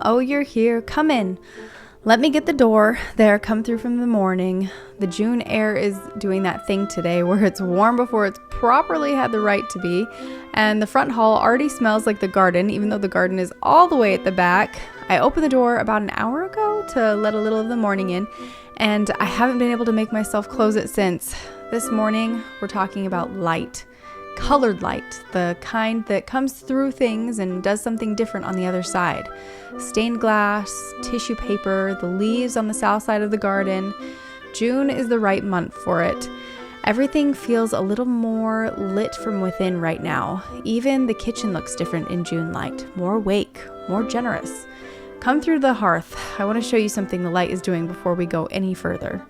Oh, you're here. Come in. Let me get the door. There, come through from the morning. The June air is doing that thing today where it's warm before it's properly had the right to be. And the front hall already smells like the garden, even though the garden is all the way at the back. I opened the door about an hour ago to let a little of the morning in, and I haven't been able to make myself close it since. This morning, we're talking about light. Colored light, the kind that comes through things and does something different on the other side. Stained glass, tissue paper, the leaves on the south side of the garden. June is the right month for it. Everything feels a little more lit from within right now. Even the kitchen looks different in June light. More awake, more generous. Come through the hearth. I want to show you something the light is doing before we go any further.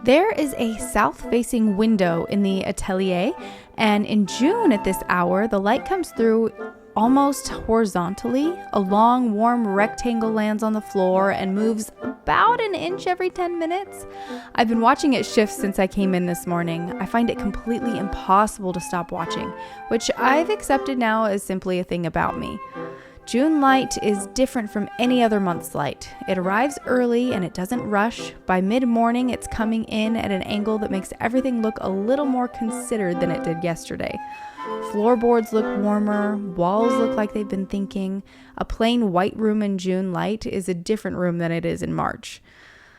There is a south-facing window in the Atelier, and in June at this hour, the light comes through almost horizontally. A long, warm rectangle lands on the floor and moves about an inch every 10 minutes. I've been watching it shift since I came in this morning. I find it completely impossible to stop watching, which I've accepted now as simply a thing about me. June light is different from any other month's light. It arrives early and it doesn't rush. By mid-morning, it's coming in at an angle that makes everything look a little more considered than it did yesterday. Floorboards look warmer, walls look like they've been thinking. A plain white room in June light is a different room than it is in March.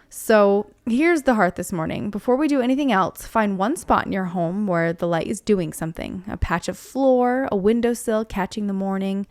So here's the hearth this morning. Before we do anything else, find one spot in your home where the light is doing something. A patch of floor, a windowsill catching the morning,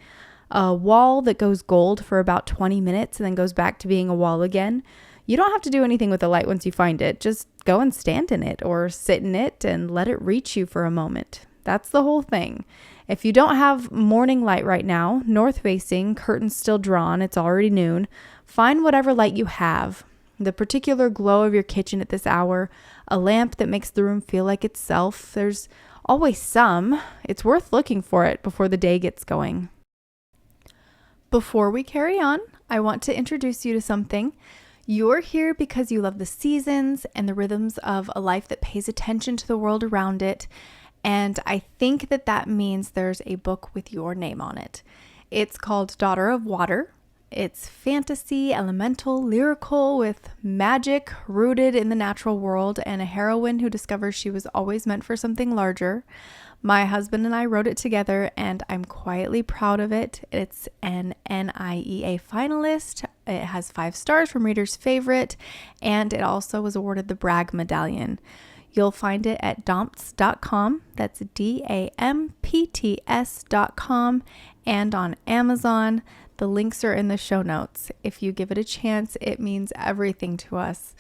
a wall that goes gold for about 20 minutes and then goes back to being a wall again. You don't have to do anything with the light once you find it. Just go and stand in it or sit in it and let it reach you for a moment. That's the whole thing. If you don't have morning light right now, north facing, curtains still drawn, it's already noon, find whatever light you have. The particular glow of your kitchen at this hour, a lamp that makes the room feel like itself. There's always some. It's worth looking for it before the day gets going. Before we carry on, I want to introduce you to something. You're here because you love the seasons and the rhythms of a life that pays attention to the world around it. And I think that means there's a book with your name on it. It's called Daughter of Water. It's fantasy, elemental, lyrical, with magic rooted in the natural world and a heroine who discovers she was always meant for something larger. My husband and I wrote it together, and I'm quietly proud of it. It's an NIEA finalist. It has 5 stars from Reader's Favorite, and it also was awarded the Bragg Medallion. You'll find it at dampts.com, that's DAMPTS.com, and on Amazon. The links are in the show notes. If you give it a chance, it means everything to us.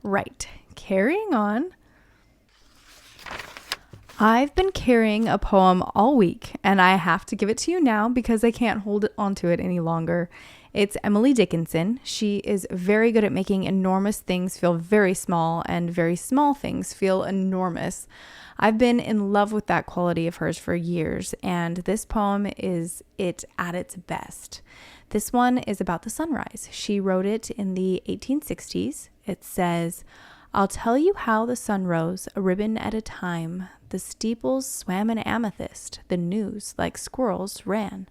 Right, carrying on. I've been carrying a poem all week, and I have to give it to you now because I can't hold on to it any longer. It's Emily Dickinson. She is very good at making enormous things feel very small and very small things feel enormous. I've been in love with that quality of hers for years, and this poem is it at its best. This one is about the sunrise. She wrote it in the 1860s. It says, "I'll tell you how the sun rose, a ribbon at a time. The steeples swam in amethyst, the news like squirrels ran."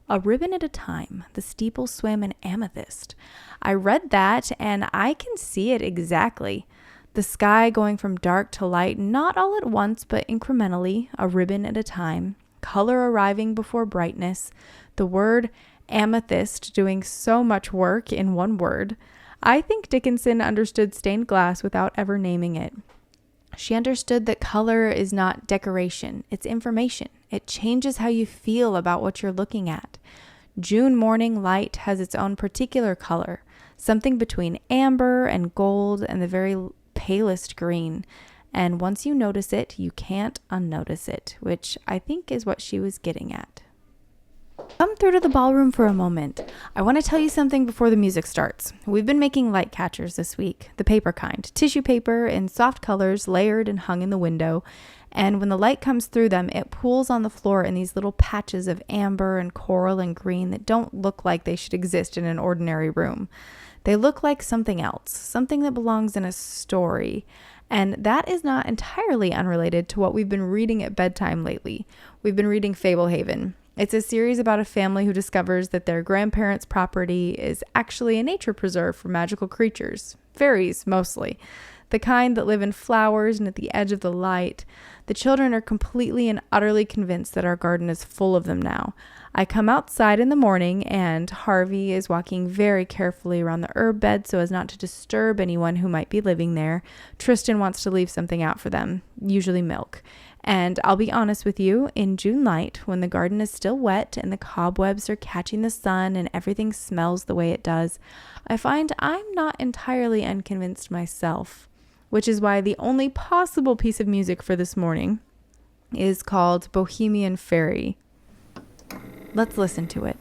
A ribbon at a time, the steeples swam in amethyst. I read that and I can see it exactly. The sky going from dark to light, not all at once, but incrementally, a ribbon at a time. Color arriving before brightness. The word amethyst doing so much work in one word. I think Dickinson understood stained glass without ever naming it. She understood that color is not decoration, it's information. It changes how you feel about what you're looking at. June morning light has its own particular color, something between amber and gold and the very palest green. And once you notice it, you can't unnotice it, which I think is what she was getting at. Come through to the ballroom for a moment. I want to tell you something before the music starts. We've been making light catchers this week, the paper kind, tissue paper in soft colors layered and hung in the window. And when the light comes through them, it pools on the floor in these little patches of amber and coral and green that don't look like they should exist in an ordinary room. They look like something else, something that belongs in a story. And that is not entirely unrelated to what we've been reading at bedtime lately. We've been reading Fablehaven. It's a series about a family who discovers that their grandparents' property is actually a nature preserve for magical creatures, fairies mostly, the kind that live in flowers and at the edge of the light. The children are completely and utterly convinced that our garden is full of them now. I come outside in the morning and Harvey is walking very carefully around the herb bed so as not to disturb anyone who might be living there. Tristan wants to leave something out for them, usually milk. And I'll be honest with you, in June light, when the garden is still wet and the cobwebs are catching the sun and everything smells the way it does, I find I'm not entirely unconvinced myself, which is why the only possible piece of music for this morning is called Bohemian Fairy. Let's listen to it.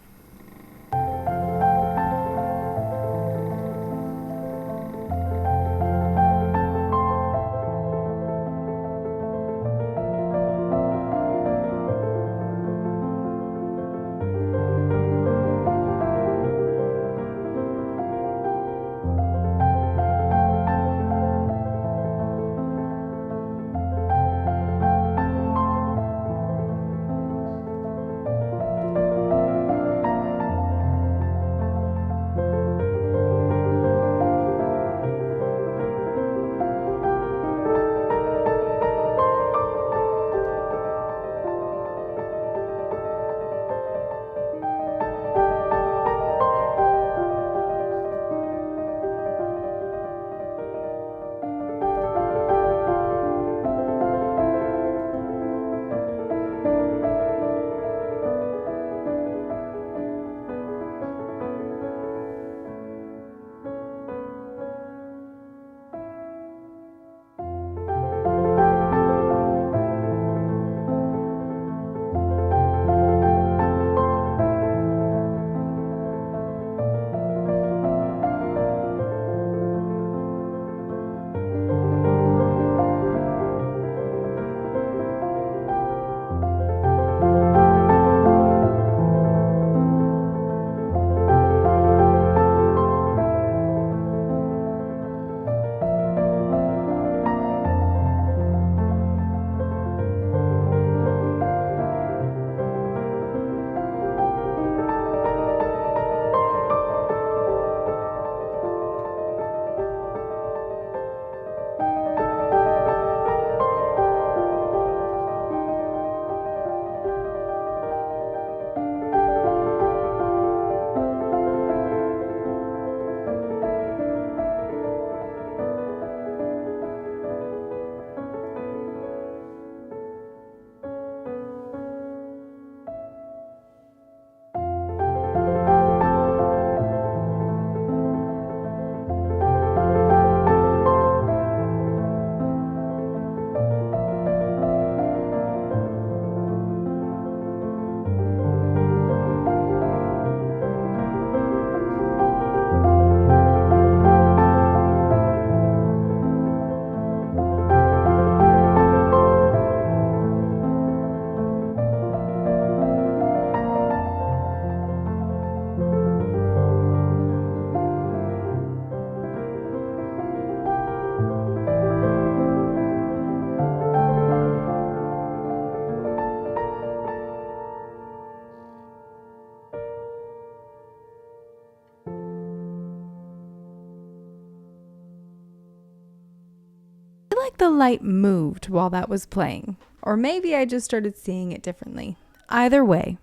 Like the light moved while that was playing, or maybe I just started seeing it differently. Either way,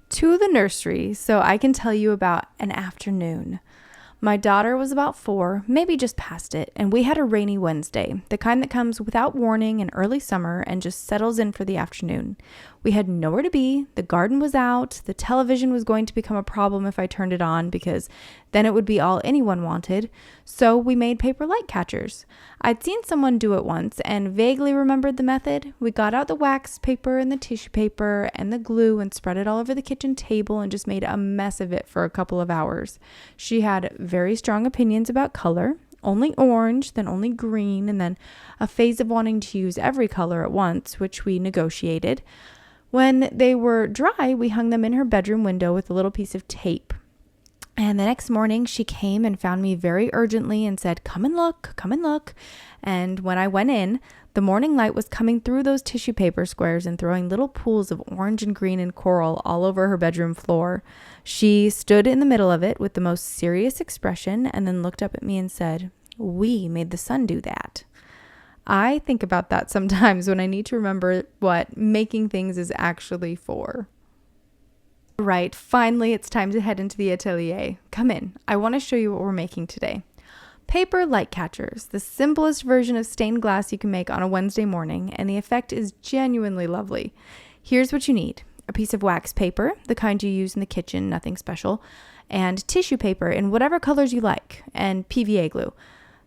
to the nursery so I can tell you about an afternoon. My daughter was about 4, maybe just past it, and we had a rainy Wednesday, the kind that comes without warning in early summer and just settles in for the afternoon. We had nowhere to be, the garden was out, the television was going to become a problem if I turned it on because then it would be all anyone wanted, so we made paper light catchers. I'd seen someone do it once and vaguely remembered the method. We got out the wax paper and the tissue paper and the glue and spread it all over the kitchen table and just made a mess of it for a couple of hours. She had very strong opinions about color, only orange, then only green, and then a phase of wanting to use every color at once, which we negotiated. When they were dry, we hung them in her bedroom window with a little piece of tape. And the next morning she came and found me very urgently and said, come and look, come and look. And when I went in, the morning light was coming through those tissue paper squares and throwing little pools of orange and green and coral all over her bedroom floor. She stood in the middle of it with the most serious expression and then looked up at me and said, we made the sun do that. I think about that sometimes when I need to remember what making things is actually for. Right, finally it's time to head into the atelier. Come in, I want to show you what we're making today. Paper light catchers, the simplest version of stained glass you can make on a Wednesday morning, and the effect is genuinely lovely. Here's what you need. A piece of wax paper, the kind you use in the kitchen, nothing special, and tissue paper in whatever colors you like, and PVA glue.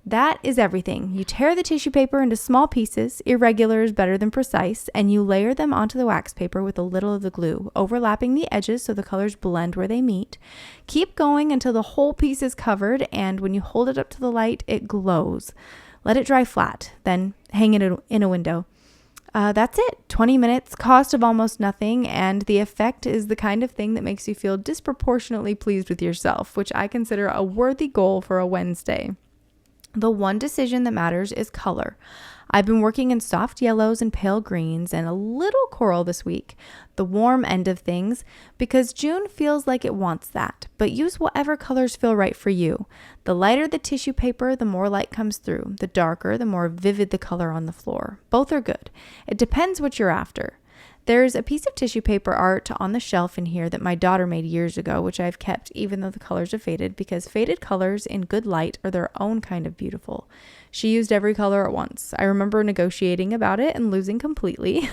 That is everything. You tear the tissue paper into small pieces, irregular is better than precise, and you layer them onto the wax paper with a little of the glue, overlapping the edges so the colors blend where they meet. Keep going until the whole piece is covered, and when you hold it up to the light, it glows. Let it dry flat, then hang it in a window. That's it. 20 minutes, cost of almost nothing, and the effect is the kind of thing that makes you feel disproportionately pleased with yourself, which I consider a worthy goal for a Wednesday. The one decision that matters is color. I've been working in soft yellows and pale greens and a little coral this week, the warm end of things, because June feels like it wants that, but use whatever colors feel right for you. The lighter the tissue paper, the more light comes through. The darker, the more vivid the color on the floor. Both are good. It depends what you're after. There's a piece of tissue paper art on the shelf in here that my daughter made years ago, which I've kept even though the colors have faded, because faded colors in good light are their own kind of beautiful. She used every color at once. I remember negotiating about it and losing completely.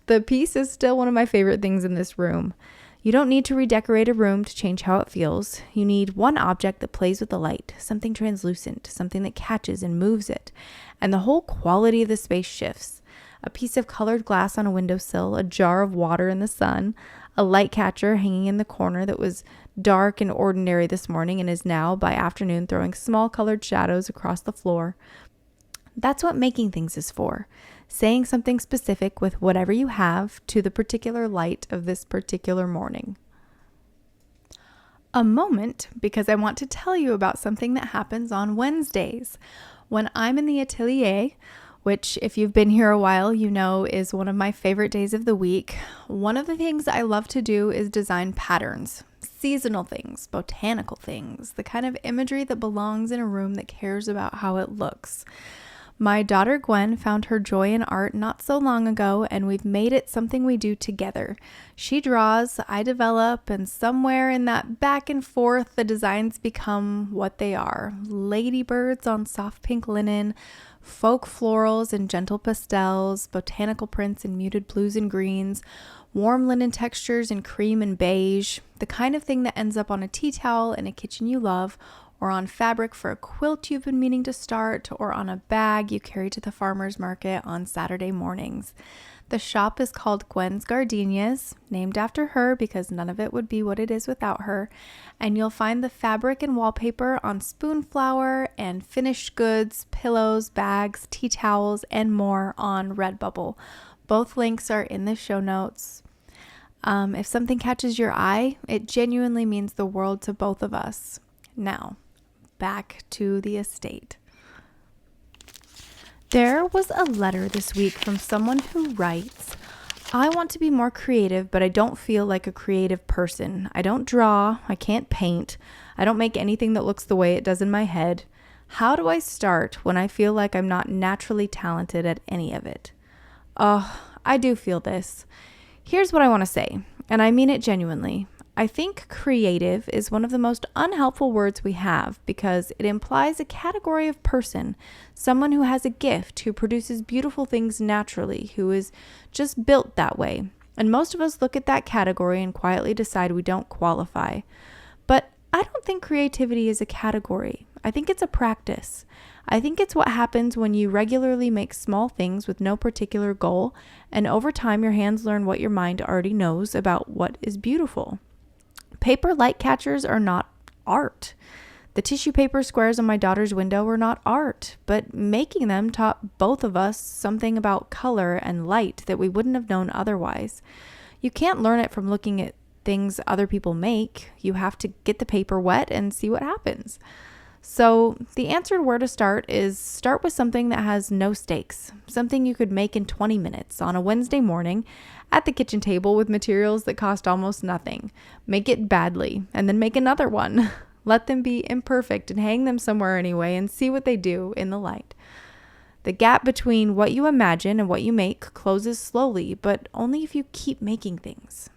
The piece is still one of my favorite things in this room. You don't need to redecorate a room to change how it feels. You need one object that plays with the light, something translucent, something that catches and moves it, and the whole quality of the space shifts. A piece of colored glass on a windowsill, a jar of water in the sun, a light catcher hanging in the corner that was dark and ordinary this morning and is now, by afternoon, throwing small colored shadows across the floor. That's what making things is for. Saying something specific with whatever you have to the particular light of this particular morning. A moment, because I want to tell you about something that happens on Wednesdays. When I'm in the atelier, which if you've been here a while, you know is one of my favorite days of the week. One of the things I love to do is design patterns, seasonal things, botanical things, the kind of imagery that belongs in a room that cares about how it looks. My daughter Gwen found her joy in art not so long ago, and we've made it something we do together. She draws, I develop, and somewhere in that back and forth, the designs become what they are. Ladybirds on soft pink linen, folk florals and gentle pastels, botanical prints in muted blues and greens, warm linen textures in cream and beige, the kind of thing that ends up on a tea towel in a kitchen you love, or on fabric for a quilt you've been meaning to start, or on a bag you carry to the farmer's market on Saturday mornings. The shop is called Gwen's Gardenias, named after her because none of it would be what it is without her, and you'll find the fabric and wallpaper on spoon flower and finished goods, pillows, bags, tea towels, and more on Redbubble. Both links are in the show notes. If something catches your eye, it genuinely means the world to both of us. Now, back to the estate. There was a letter this week from someone who writes, I want to be more creative, but I don't feel like a creative person. I don't draw. I can't paint. I don't make anything that looks the way it does in my head. How do I start when I feel like I'm not naturally talented at any of it? Oh, I do feel this. Here's what I want to say, and I mean it genuinely. I think creative is one of the most unhelpful words we have because it implies a category of person, someone who has a gift, who produces beautiful things naturally, who is just built that way. And most of us look at that category and quietly decide we don't qualify. But I don't think creativity is a category. I think it's a practice. I think it's what happens when you regularly make small things with no particular goal, and over time your hands learn what your mind already knows about what is beautiful. Paper light catchers are not art. The tissue paper squares on my daughter's window were not art, but making them taught both of us something about color and light that we wouldn't have known otherwise. You can't learn it from looking at things other people make, you have to get the paper wet and see what happens. So the answer where to start is start with something that has no stakes, something you could make in 20 minutes on a Wednesday morning at the kitchen table with materials that cost almost nothing. Make it badly and then make another one. Let them be imperfect and hang them somewhere anyway and see what they do in the light. The gap between what you imagine and what you make closes slowly, but only if you keep making things.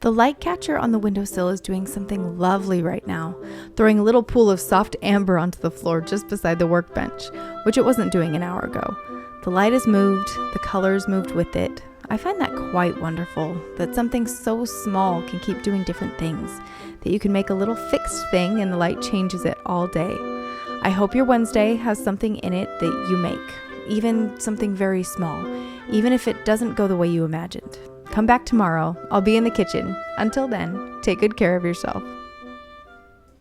The light catcher on the windowsill is doing something lovely right now, throwing a little pool of soft amber onto the floor just beside the workbench, which it wasn't doing an hour ago. The light has moved, the colors moved with it. I find that quite wonderful, that something so small can keep doing different things, that you can make a little fixed thing and the light changes it all day. I hope your Wednesday has something in it that you make, even something very small, even if it doesn't go the way you imagined. Come back tomorrow. I'll be in the kitchen. Until then, take good care of yourself.